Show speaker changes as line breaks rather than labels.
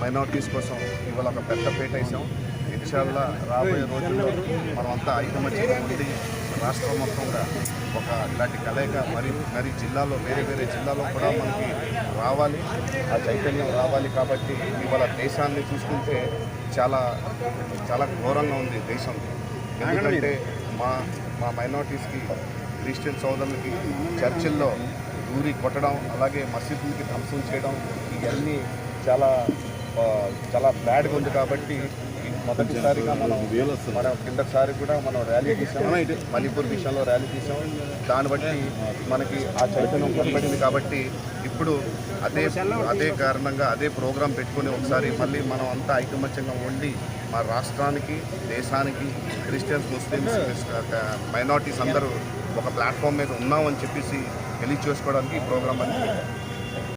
Minorities కోసం ఇవాళ ఒక పెద్ద పీట వేసాం. ఇన్షాల్లా రాబోయే రోజుల్లో మనమంతా ఐకమత్యంగా ఉండి రాష్ట్రం మొత్తంగా ఒక ఇలాంటి కలయిక మరి జిల్లాలో వేరే జిల్లాలో కూడా మనకి రావాలి, ఆ చైతన్యం రావాలి. కాబట్టి ఇవాళ దేశాన్ని చూసుకుంటే చాలా చాలా ఘోరంగా ఉంది దేశం. ఎందుకంటే మా మైనారిటీస్కి, క్రిస్టియన్ సోదరులకి చర్చిల్లో దూరి కొట్టడం, అలాగే మసీదులకి ధ్వంసం చేయడం, ఇవన్నీ చాలా చాలా బ్యాడ్గా ఉంది. కాబట్టి మొదటిసారిగా మన కిందసారి కూడా మనం ర్యాలీ తీసాం, మణిపూర్ విషయంలో ర్యాలీ తీసాం. దాన్ని బట్టి మనకి ఆ చైతన్యం కనబడింది. కాబట్టి ఇప్పుడు అదే కారణంగా అదే ప్రోగ్రాం పెట్టుకుని ఒకసారి మళ్ళీ మనం అంతా ఐకమత్యంగా ఉండి మా రాష్ట్రానికి, దేశానికి, క్రిస్టియన్స్, ముస్లిమ్స్, మైనారిటీస్ అందరూ ఒక ప్లాట్ఫామ్ మీద ఉన్నామని చెప్పేసి తెలియచేసుకోవడానికి ఈ ప్రోగ్రాం అని